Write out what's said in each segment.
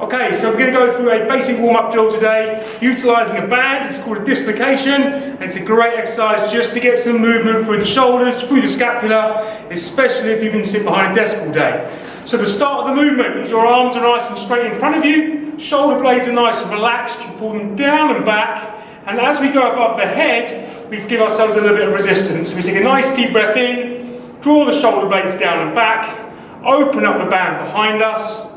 Okay, so we're going to go through a basic warm-up drill today, utilising a band. It's called a dislocation, and it's a great exercise just to get some movement through the shoulders, through the scapula, especially if you've been sitting behind a desk all day. So the start of the movement is your arms are nice and straight in front of you, shoulder blades are nice and relaxed, you pull them down and back, and as we go above the head, we give ourselves a little bit of resistance. So we take a nice deep breath in, draw the shoulder blades down and back, open up the band behind us,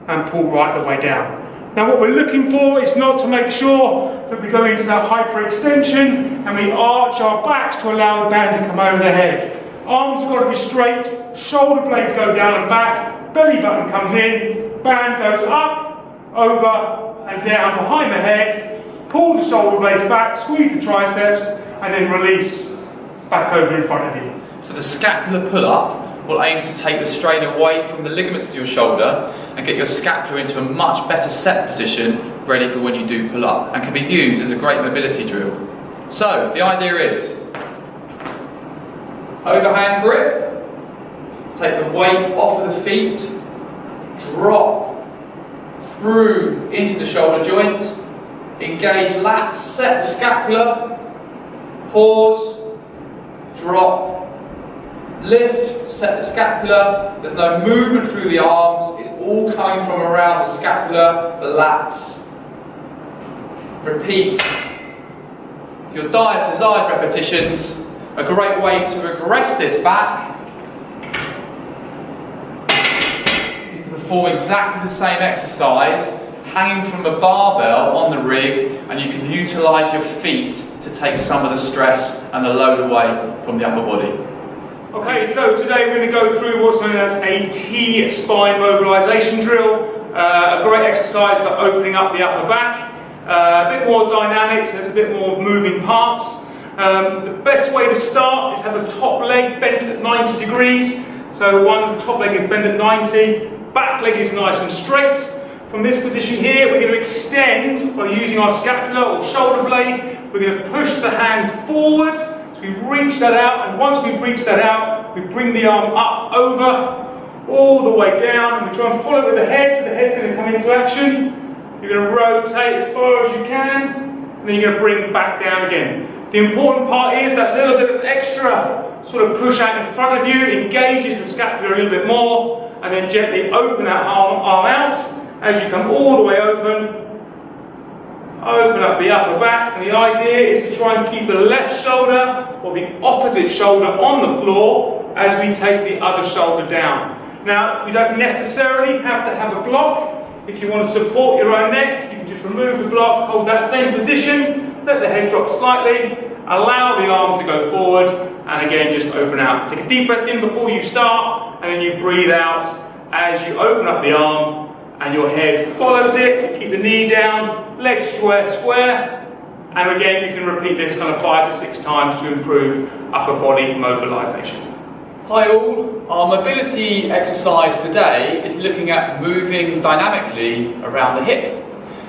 and pull right the way down. Now what we're looking for is not to make sure that we go into that hyperextension and we arch our backs to allow the band to come over the head. Arms have got to be straight, shoulder blades go down and back, belly button comes in, band goes up, over and down behind the head, pull the shoulder blades back, squeeze the triceps and then release back over in front of you. So the scapular pull-up will aim to take the strain away from the ligaments to your shoulder and get your scapula into a much better set position ready for when you do pull up, and can be used as a great mobility drill. So the idea is overhand grip, take the weight off of the feet, drop through into the shoulder joint, engage lats, set the scapula, pause, drop, lift, set the scapula. There's no movement through the arms, it's all coming from around the scapula, the lats. Repeat your desired repetitions. A great way to regress this back is to perform exactly the same exercise hanging from a barbell on the rig, and you can utilise your feet to take some of the stress and the load away from the upper body. Okay, so today we're going to go through what's known as a T-spine mobilization drill, a great exercise for opening up the upper back, a bit more dynamics, there's a bit more moving parts. The best way to start is have the top leg bent at 90 degrees, so the top leg is bent at 90, back leg is nice and straight. From this position here we're going to extend by using our scapula or shoulder blade. We're going to push the hand forward. So we reach that out, and once we've reached that out, we bring the arm up, over, all the way down, and we try and follow it with the head, so the head's going to come into action. You're going to rotate as far as you can, and then you're going to bring back down again. The important part is that little bit of extra sort of push out in front of you engages the scapula a little bit more, and then gently open that arm out. As you come all the way open up the upper back, and the idea is to try and keep the left shoulder or the opposite shoulder on the floor as we take the other shoulder down. Now, you don't necessarily have to have a block. If you want to support your own neck, you can just remove the block, hold that same position, let the head drop slightly, allow the arm to go forward, and again just open out. Take a deep breath in before you start, and then you breathe out as you open up the arm, and your head follows it. Keep the knee down, legs square, and again you can repeat this kind of 5 to 6 times to improve upper body mobilization. Hi all, our mobility exercise today is looking at moving dynamically around the hip.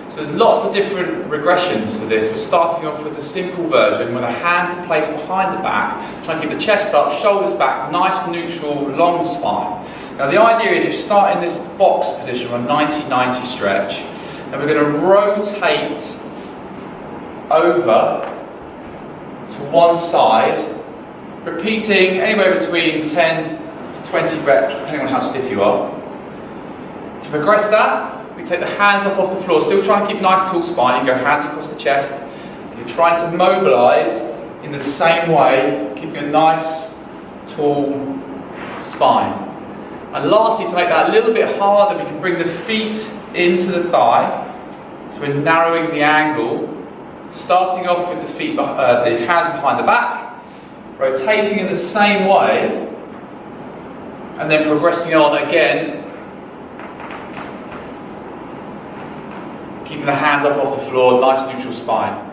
So there's lots of different regressions for this. We're starting off with the simple version where the hands are placed behind the back, trying to keep the chest up, shoulders back, nice neutral, long spine. Now the idea is you start in this box position, a 90-90 stretch, and we're going to rotate over to one side, repeating anywhere between 10 to 20 reps, depending on how stiff you are. To progress that, we take the hands up off the floor, still trying to keep a nice tall spine. You go hands across the chest, and you're trying to mobilise in the same way, keeping a nice tall spine. And lastly, to make that a little bit harder, we can bring the feet into the thigh. So we're narrowing the angle, starting off with the feet, the hands behind the back, rotating in the same way, and then progressing on again, keeping the hands up off the floor, nice neutral spine.